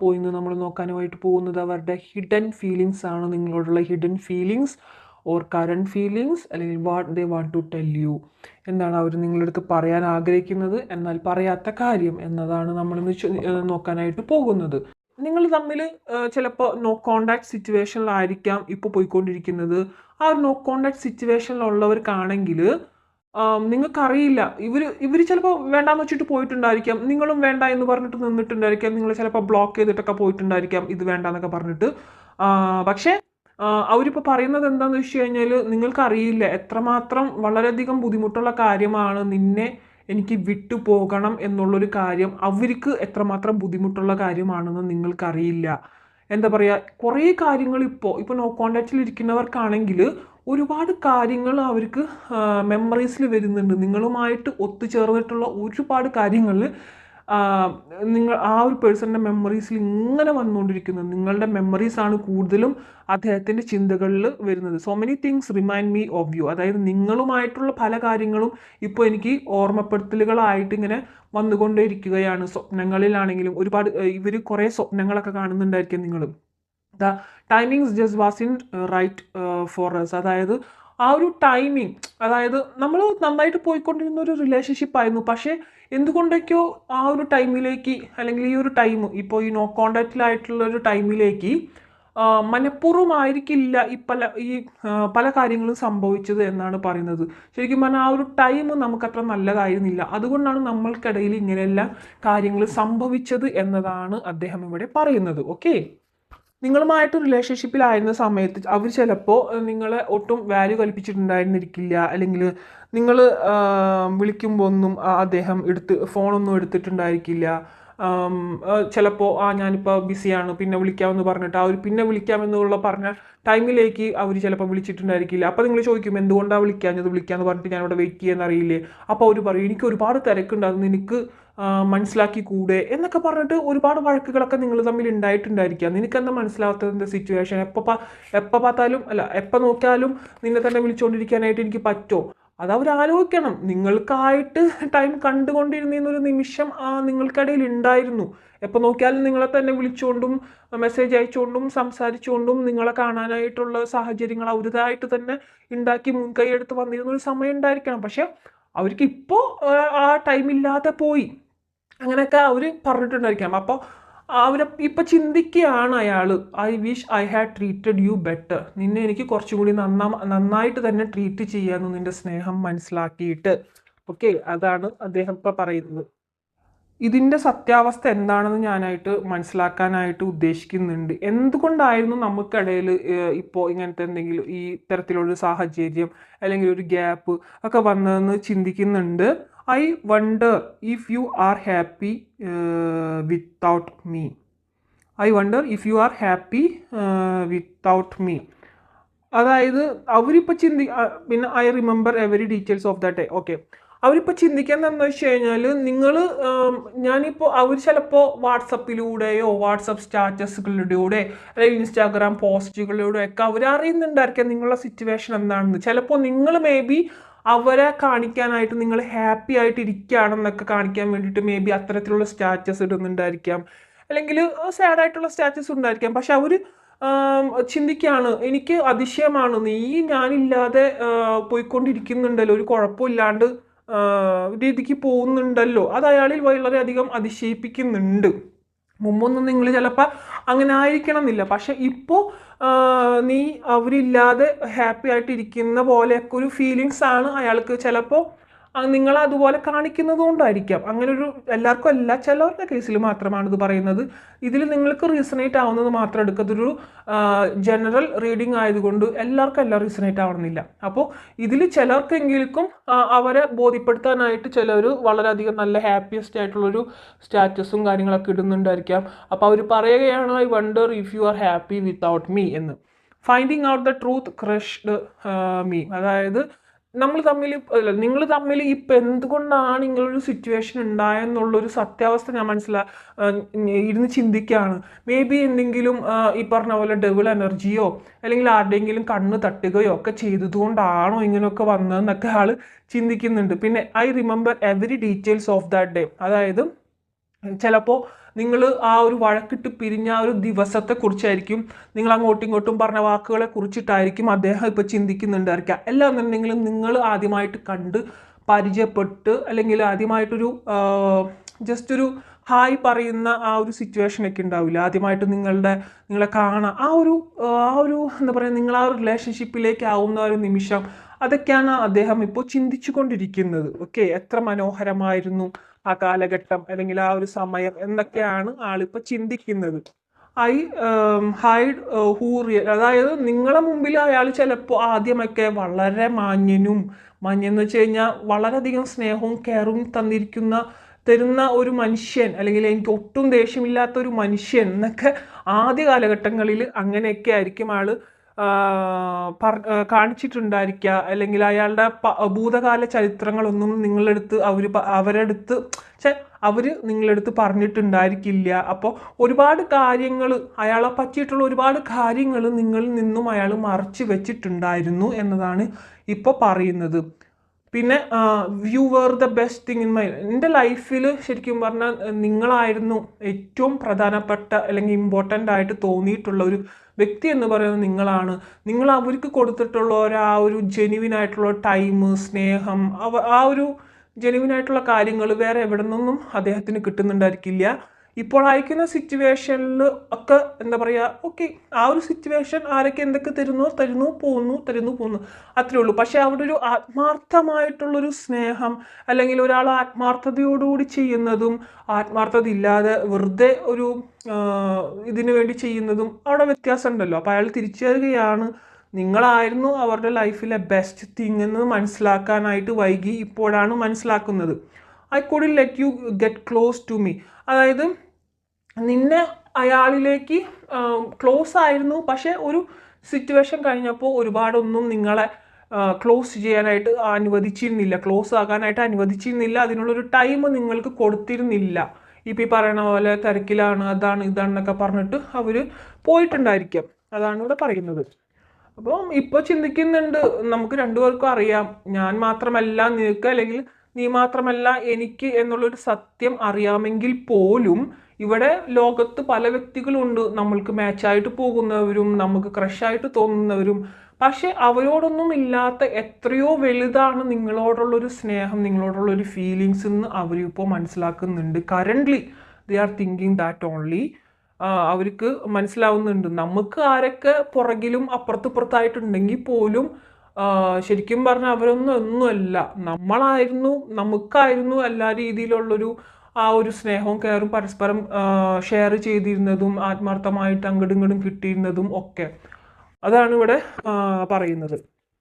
അപ്പോൾ ഇന്ന് നമ്മൾ നോക്കാനുമായിട്ട് പോകുന്നത് അവരുടെ ഹിഡൻ ഫീലിങ്സ് ആണ്. നിങ്ങളോടുള്ള hidden feelings or current feelings, അല്ലെങ്കിൽ what they want to tell you, എന്താണ് അവർ നിങ്ങളുടെ അടുത്ത് പറയാൻ ആഗ്രഹിക്കുന്നത് എന്നാൽ പറയാത്ത കാര്യം എന്നതാണ് നമ്മളിന്ന് നോക്കാനായിട്ട് പോകുന്നത്. നിങ്ങൾ തമ്മിൽ ചിലപ്പോൾ നോ കോണ്ടാക്ട് സിറ്റുവേഷനിലായിരിക്കാം ഇപ്പോൾ പോയിക്കൊണ്ടിരിക്കുന്നത്. ആ ഒരു നോ കോണ്ടാക്ട് സിറ്റുവേഷനിലുള്ളവർക്കാണെങ്കിൽ നിങ്ങൾക്കറിയില്ല, ഇവർ ചിലപ്പോൾ വേണ്ടാന്ന് വെച്ചിട്ട് പോയിട്ടുണ്ടായിരിക്കാം, നിങ്ങളും വേണ്ട എന്ന് പറഞ്ഞിട്ട് നിന്നിട്ടുണ്ടായിരിക്കാം, നിങ്ങൾ ചിലപ്പോൾ ബ്ലോക്ക് ചെയ്തിട്ടൊക്കെ പോയിട്ടുണ്ടായിരിക്കാം ഇത് വേണ്ടാന്നൊക്കെ പറഞ്ഞിട്ട്. പക്ഷേ അവരിപ്പോൾ പറയുന്നത് എന്താണെന്ന് വെച്ച് കഴിഞ്ഞാൽ നിങ്ങൾക്കറിയില്ല എത്രമാത്രം വളരെയധികം ബുദ്ധിമുട്ടുള്ള കാര്യമാണ് നിന്നെ എനിക്ക് വിട്ടു പോകണം എന്നുള്ളൊരു കാര്യം. അവർക്ക് എത്രമാത്രം ബുദ്ധിമുട്ടുള്ള കാര്യമാണെന്ന് നിങ്ങൾക്കറിയില്ല. എന്താ പറയുക, കുറേ കാര്യങ്ങൾ ഇപ്പോൾ നോ കോണ്ടാക്റ്റിൽ ഇരിക്കുന്നവർക്കാണെങ്കിൽ ഒരുപാട് കാര്യങ്ങൾ അവർക്ക് മെമ്മറീസിൽ വരുന്നുണ്ട്. നിങ്ങളുമായിട്ട് ഒത്തുചേർന്നിട്ടുള്ള ഒരുപാട് കാര്യങ്ങൾ നിങ്ങൾ ആ ഒരു പേഴ്സണിൻ്റെ മെമ്മറീസിൽ ഇങ്ങനെ വന്നുകൊണ്ടിരിക്കുന്നത്. നിങ്ങളുടെ മെമ്മറീസാണ് കൂടുതലും അദ്ദേഹത്തിൻ്റെ ചിന്തകളിൽ വരുന്നത്. So many things remind me of you. അതായത് നിങ്ങളുമായിട്ടുള്ള പല കാര്യങ്ങളും ഇപ്പോൾ എനിക്ക് ഓർമ്മപ്പെടുത്തലുകളായിട്ട് ഇങ്ങനെ വന്നുകൊണ്ടേയിരിക്കുകയാണ്. സ്വപ്നങ്ങളിലാണെങ്കിലും ഒരുപാട് ഇവർ കുറേ സ്വപ്നങ്ങളൊക്കെ കാണുന്നുണ്ടായിരിക്കും നിങ്ങൾ. The timings just was in right for us. അതായത് ആ ഒരു ടൈമിങ്, അതായത് നമ്മൾ നന്നായിട്ട് പോയിക്കൊണ്ടിരുന്ന ഒരു റിലേഷൻഷിപ്പ് ആയിരുന്നു. പക്ഷേ എന്തുകൊണ്ടൊക്കെയോ ആ ഒരു ടൈമിലേക്ക്, അല്ലെങ്കിൽ ഈ ഒരു ടൈം ഇപ്പോൾ ഈ നോ കോണ്ടാക്റ്റിലായിട്ടുള്ള ഒരു ടൈമിലേക്ക് മനഃപൂർവ്വമായിരിക്കില്ല പല കാര്യങ്ങളും സംഭവിച്ചത് എന്നാണ് പറയുന്നത്. ശരിക്കും പറഞ്ഞാൽ ആ ഒരു ടൈം നമുക്കത്ര നല്ലതായിരുന്നില്ല, അതുകൊണ്ടാണ് നമ്മൾക്കിടയിൽ ഇങ്ങനെയെല്ലാം കാര്യങ്ങൾ സംഭവിച്ചത് എന്നതാണ് അദ്ദേഹം ഇവിടെ പറയുന്നത്. ഓക്കെ, നിങ്ങളുമായിട്ട് റിലേഷൻഷിപ്പിലായിരുന്ന സമയത്ത് അവർ ചിലപ്പോൾ നിങ്ങളെ ഒട്ടും വാല്യൂ കൽപ്പിച്ചിട്ടുണ്ടായിരുന്നിരിക്കില്ല, അല്ലെങ്കിൽ നിങ്ങൾ വിളിക്കുമ്പോൾ ഒന്നും അദ്ദേഹം ഫോണൊന്നും എടുത്തിട്ടുണ്ടായിരിക്കില്ല. ചിലപ്പോൾ ഞാനിപ്പോൾ ബിസിയാണ് പിന്നെ വിളിക്കാമെന്ന് പറഞ്ഞിട്ട് ആ ഒരു പിന്നെ വിളിക്കാമെന്നുള്ള പറഞ്ഞ ടൈമിലേക്ക് അവർ ചിലപ്പോൾ വിളിച്ചിട്ടുണ്ടായിരിക്കില്ല. അപ്പോൾ നിങ്ങൾ ചോദിക്കും എന്തുകൊണ്ടാണ് വിളിക്കാമെന്ന് പറഞ്ഞിട്ട് ഞാനിവിടെ വെയിറ്റ് ചെയ്യാന്നറിയില്ലേ. അപ്പോൾ അവർ പറയും എനിക്ക് ഒരുപാട് തിരക്കുണ്ട്, അത് നിനക്ക് മനസ്സിലാക്കി കൂടെ എന്നൊക്കെ പറഞ്ഞിട്ട് ഒരുപാട് വഴക്കുകളൊക്കെ നിങ്ങൾ തമ്മിൽ ഉണ്ടായിട്ടുണ്ടായിരിക്കാം. നിനക്കെന്താ മനസ്സിലാവാത്തതിൻ്റെ സിറ്റുവേഷൻ, എപ്പോൾ பார்த்தாലും എപ്പോൾ നോക്കിയാലും നിന്നെ തന്നെ വിളിച്ചുകൊണ്ടിരിക്കാനായിട്ട് എനിക്ക് പറ്റുമോ? അത് അവർ ആലോചിക്കണം. നിങ്ങൾക്കായിട്ട് ടൈം കണ്ടുകൊണ്ടിരുന്നൊരു നിമിഷം നിങ്ങൾക്കിടയിൽ ഉണ്ടായിരുന്നു. എപ്പോൾ നോക്കിയാലും നിങ്ങളെ തന്നെ വിളിച്ചുകൊണ്ടും മെസ്സേജ് അയച്ചുകൊണ്ടും സംസാരിച്ചുകൊണ്ടും നിങ്ങളെ കാണാനായിട്ടുള്ള സാഹചര്യങ്ങൾ അവരുതായിട്ട് തന്നെ ഉണ്ടാക്കി മുൻകൈ എടുത്ത് വന്നിരുന്നൊരു സമയം ഉണ്ടായിരിക്കണം. പക്ഷെ അവർക്ക് ഇപ്പോൾ ആ ടൈമില്ലാതെ പോയി, അങ്ങനെയൊക്കെ അവർ പറഞ്ഞിട്ടുണ്ടായിരിക്കാം. അപ്പോൾ അവർ ഇപ്പം ചിന്തിക്കുകയാണ് അയാൾ, I wish I had treated you better. നിന്നെ എനിക്ക് കുറച്ചും കൂടി നന്നായിട്ട് തന്നെ ട്രീറ്റ് ചെയ്യാമെന്ന് നിൻ്റെ സ്നേഹം മനസ്സിലാക്കിയിട്ട്. ഓക്കെ, അതാണ് അദ്ദേഹം ഇപ്പം പറയുന്നത്. ഇതിൻ്റെ സത്യാവസ്ഥ എന്താണെന്ന് ഞാനായിട്ട് മനസ്സിലാക്കാനായിട്ട് ഉദ്ദേശിക്കുന്നുണ്ട്. എന്തുകൊണ്ടായിരുന്നു നമുക്കിടയിൽ ഇപ്പോൾ ഇങ്ങനത്തെ എന്തെങ്കിലും ഈ തരത്തിലുള്ളൊരു സാഹചര്യം അല്ലെങ്കിൽ ഒരു ഗ്യാപ്പ് ഒക്കെ വന്നതെന്ന് ചിന്തിക്കുന്നുണ്ട്. I wonder if you are happy without me. I wonder if you are happy without me. അതായത് അവരിപ്പോൾ പിന്നെ I remember every details of the day. Okay, അവരിപ്പോൾ ചിന്തിക്കുന്നത് വെച്ച് കഴിഞ്ഞാൽ ഞാനിപ്പോൾ അവർ ചിലപ്പോൾ വാട്സപ്പിലൂടെയോ വാട്സപ്പ് സ്റ്റാറ്റസുകളിലൂടെ അല്ലെങ്കിൽ ഇൻസ്റ്റാഗ്രാം പോസ്റ്റുകളിലൂടെ ഒക്കെ അവർ അറിയുന്നുണ്ടായിരിക്കാം നിങ്ങളുടെ സിറ്റുവേഷൻ എന്താണെന്ന്. ചിലപ്പോൾ നിങ്ങൾ മേ ബി അവരെ കാണിക്കാനായിട്ട് നിങ്ങൾ ഹാപ്പി ആയിട്ട് ഇരിക്കുകയാണെന്നൊക്കെ കാണിക്കാൻ വേണ്ടിയിട്ട് മേ ബി അത്തരത്തിലുള്ള സ്റ്റാറ്റസ് ഇടുന്നുണ്ടായിരിക്കാം, അല്ലെങ്കിൽ സാഡായിട്ടുള്ള സ്റ്റാറ്റസ് ഉണ്ടായിരിക്കാം. പക്ഷെ അവർ ചിന്തിക്കുകയാണ് എനിക്ക് അതിശയമാണ് നീ ഞാനില്ലാതെ പോയിക്കൊണ്ടിരിക്കുന്നുണ്ടല്ലോ, ഒരു കുഴപ്പമില്ലാണ്ട് രീതിക്ക് പോകുന്നുണ്ടല്ലോ. അത് അയാളിൽ വളരെയധികം അതിശയിപ്പിക്കുന്നുണ്ട്. മുമ്പൊന്നും നിങ്ങൾ ചിലപ്പോൾ അങ്ങനെ ആയിരിക്കണം എന്നില്ല, പക്ഷെ ഇപ്പോൾ നീ അവരില്ലാതെ ഹാപ്പി ആയിട്ടിരിക്കുന്ന പോലെയൊക്കെ ഒരു ഫീലിങ്സ് ആണ് അയാൾക്ക് ചിലപ്പോൾ നിങ്ങൾ അതുപോലെ കാണിക്കുന്നത് കൊണ്ടായിരിക്കാം. അങ്ങനൊരു എല്ലാവർക്കും അല്ല, ചിലവരുടെ കേസിൽ മാത്രമാണ് ഇത് പറയുന്നത്. ഇതിൽ നിങ്ങൾക്ക് റീസണേറ്റ് ആവുന്നത് മാത്രം എടുക്കുക. ഇതൊരു ജനറൽ റീഡിങ് ആയതുകൊണ്ട് എല്ലാവർക്കും എല്ലാം റീസണേറ്റ് ആവണമെന്നില്ല. അപ്പോൾ ഇതിൽ ചിലർക്കെങ്കിലും അവരെ ബോധ്യപ്പെടുത്താനായിട്ട് ചിലർ വളരെയധികം നല്ല ഹാപ്പിയസ്റ്റ് ആയിട്ടുള്ളൊരു സ്റ്റാറ്റസും കാര്യങ്ങളൊക്കെ ഇടുന്നുണ്ടായിരിക്കാം. അപ്പോൾ അവർ പറയുകയാണ് I wonder if you are happy without me എന്ന്. Finding out the truth crushed me. അതായത് നിങ്ങൾ തമ്മിൽ ഇപ്പം എന്തുകൊണ്ടാണ് ഇങ്ങനൊരു സിറ്റുവേഷൻ ഉണ്ടായെന്നുള്ളൊരു സത്യാവസ്ഥ ഞാൻ ഇരുന്ന് ചിന്തിക്കുകയാണ്. മേ ബി എന്തെങ്കിലും ഈ പറഞ്ഞ പോലെ ഡെവിൾ എനർജിയോ അല്ലെങ്കിൽ ആരുടെയെങ്കിലും കണ്ണ് തട്ടുകയോ ഒക്കെ ചെയ്തതുകൊണ്ടാണോ ഇങ്ങനെയൊക്കെ വന്നതെന്നൊക്കെ ആൾ ചിന്തിക്കുന്നുണ്ട്. പിന്നെ I remember every details of that day. അതായത് ചിലപ്പോൾ നിങ്ങൾ ആ ഒരു വഴക്കിട്ട് പിരിഞ്ഞ ആ ഒരു ദിവസത്തെക്കുറിച്ചായിരിക്കും, നിങ്ങൾ അങ്ങോട്ടും ഇങ്ങോട്ടും പറഞ്ഞ വാക്കുകളെ കുറിച്ചിട്ടായിരിക്കും അദ്ദേഹം ഇപ്പോൾ ചിന്തിക്കുന്നുണ്ടായിരിക്കുക. അല്ലാന്നുണ്ടെങ്കിലും നിങ്ങൾ ആദ്യമായിട്ട് കണ്ട് പരിചയപ്പെട്ട് അല്ലെങ്കിൽ ആദ്യമായിട്ടൊരു ജസ്റ്റ് ഒരു ഹായ് പറയുന്ന ആ ഒരു സിറ്റുവേഷൻ ഒക്കെ ഉണ്ടാവില്ല, ആദ്യമായിട്ട് നിങ്ങളെ കാണാം, ആ ഒരു എന്താ പറയുക, നിങ്ങൾ ആ ഒരു റിലേഷൻഷിപ്പിലേക്ക് ആവുന്ന ഒരു നിമിഷം, അതൊക്കെയാണ് അദ്ദേഹം ഇപ്പോൾ ചിന്തിച്ചു കൊണ്ടിരിക്കുന്നത്. ഓക്കെ, എത്ര മനോഹരമായിരുന്നു ആ കാലഘട്ടം അല്ലെങ്കിൽ ആ ഒരു സമയം എന്നൊക്കെയാണ് ആളിപ്പോൾ ചിന്തിക്കുന്നത്. ഐ ഹൈഡ് ഹൂ റിയൽ, അതായത് നിങ്ങളെ മുമ്പിൽ അയാൾ ചിലപ്പോൾ ആദ്യമൊക്കെ വളരെ മാന്യെന്ന് വെച്ച് കഴിഞ്ഞാൽ വളരെയധികം സ്നേഹവും കെയറും തരുന്ന ഒരു മനുഷ്യൻ, അല്ലെങ്കിൽ എനിക്ക് ഒട്ടും ദേഷ്യമില്ലാത്ത ഒരു മനുഷ്യൻ എന്നൊക്കെ ആദ്യ കാലഘട്ടങ്ങളിൽ അങ്ങനെയൊക്കെ ആയിരിക്കും ആള് കാണിച്ചിട്ടുണ്ടായിരിക്കുക. അല്ലെങ്കിൽ അയാളുടെ ഭൂതകാല ചരിത്രങ്ങളൊന്നും അവര് നിങ്ങളടുത്ത് പറഞ്ഞിട്ടുണ്ടായിരിക്കില്ല. അപ്പോൾ ഒരുപാട് കാര്യങ്ങൾ, അയാളെ പറ്റിയിട്ടുള്ള ഒരുപാട് കാര്യങ്ങൾ നിങ്ങളിൽ നിന്നും അയാൾ മറച്ചു വെച്ചിട്ടുണ്ടായിരുന്നു എന്നതാണ് ഇപ്പോൾ പറയുന്നത്. പിന്നെ you were the best thing in എൻ്റെ ലൈഫിൽ ശരിക്കും പറഞ്ഞാൽ നിങ്ങളായിരുന്നു ഏറ്റവും പ്രധാനപ്പെട്ട അല്ലെങ്കിൽ ഇമ്പോർട്ടൻ്റ് ആയിട്ട് തോന്നിയിട്ടുള്ള ഒരു വ്യക്തി എന്ന് പറയുന്നത് നിങ്ങളാണ്. നിങ്ങൾ അവർക്ക് കൊടുത്തിട്ടുള്ള ഒരു ജെന്യുവിൻ ആയിട്ടുള്ള ടൈം, സ്നേഹം, ആ ഒരു ജെന്യുവിൻ ആയിട്ടുള്ള കാര്യങ്ങൾ വേറെ എവിടെ നിന്നും അദ്ദേഹത്തിന് കിട്ടുന്നുണ്ടായിരിക്കില്ല. ഇപ്പോൾ അയക്കുന്ന സിറ്റുവേഷനിൽ ഒക്കെ എന്താ പറയുക, ഓക്കെ, ആ ഒരു സിറ്റുവേഷൻ ആരൊക്കെ എന്തൊക്കെ തരുന്നു പോകുന്നു അത്രേ ഉള്ളൂ. പക്ഷെ അവിടെ ഒരു ആത്മാർത്ഥമായിട്ടുള്ളൊരു സ്നേഹം, അല്ലെങ്കിൽ ഒരാൾ ആത്മാർത്ഥതയോടുകൂടി ചെയ്യുന്നതും ആത്മാർത്ഥത ഇല്ലാതെ വെറുതെ ഒരു ഇതിനു വേണ്ടി ചെയ്യുന്നതും അവിടെ വ്യത്യാസം ഉണ്ടല്ലോ. അപ്പോൾ അയാൾ തിരിച്ചറിയുകയാണ് നിങ്ങളായിരുന്നു അവരുടെ ലൈഫിലെ ബെസ്റ്റ് തിങ് എന്ന് മനസ്സിലാക്കാനായിട്ട് വൈകി, ഇപ്പോഴാണ് മനസ്സിലാക്കുന്നത്. I couldn't let you get close to me, അതായത് നിന്നെ അയാളിലേക്ക് ക്ലോസ് ആയിരുന്നു, പക്ഷെ ഒരു സിറ്റുവേഷൻ കഴിഞ്ഞപ്പോൾ ഒരുപാടൊന്നും നിങ്ങളെ ക്ലോസ് ചെയ്യാനായിട്ട് ക്ലോസ് ആകാനായിട്ട് അനുവദിച്ചിരുന്നില്ല, അതിനുള്ളൊരു ടൈം നിങ്ങൾക്ക് കൊടുത്തിരുന്നില്ല. ഇപ്പം ഈ പറയുന്ന പോലെ തിരക്കിലാണ്, അതാണ് ഇതാണെന്നൊക്കെ പറഞ്ഞിട്ട് അവർ പോയിട്ടുണ്ടായിരിക്കാം. അതാണ് ഇവിടെ പറയുന്നത്. അപ്പം ഇപ്പോൾ ചിന്തിക്കുന്നുണ്ട്, നമുക്ക് രണ്ടുപേർക്കും അറിയാം ഞാൻ മാത്രമല്ല നിനക്ക്, അല്ലെങ്കിൽ നീ മാത്രമല്ല എനിക്ക് എന്നുള്ളൊരു സത്യം അറിയാമെങ്കിൽ പോലും ഇവിടെ ലോകത്ത് പല വ്യക്തികളുണ്ട്, നമ്മൾക്ക് മാച്ചായിട്ട് പോകുന്നവരും നമുക്ക് ക്രഷായിട്ട് തോന്നുന്നവരും. പക്ഷെ അവരോടൊന്നും ഇല്ലാത്ത എത്രയോ വലുതാണ് നിങ്ങളോടുള്ളൊരു സ്നേഹം, നിങ്ങളോടുള്ളൊരു ഫീലിങ്സ് എന്ന് അവരിപ്പോൾ മനസ്സിലാക്കുന്നുണ്ട്. Currently they are thinking that only. അവർക്ക് മനസ്സിലാവുന്നുണ്ട് നമുക്ക് ആരൊക്കെ പുറകിലും അപ്പുറത്തുപുറത്തായിട്ടുണ്ടെങ്കിൽ പോലും ശരിക്കും പറഞ്ഞാൽ ഒന്നുമല്ല, നമുക്കായിരുന്നു എല്ലാ രീതിയിലുള്ളൊരു ആ ഒരു സ്നേഹവും കെയറും പരസ്പരം ഷെയർ ചെയ്തിരുന്നതും ആത്മാർത്ഥമായിട്ട് അങ്ങോട്ടും ഇങ്ങോട്ടും കിട്ടിയിരുന്നതും ഒക്കെ. അതാണ് ഇവിടെ പറയുന്നത്.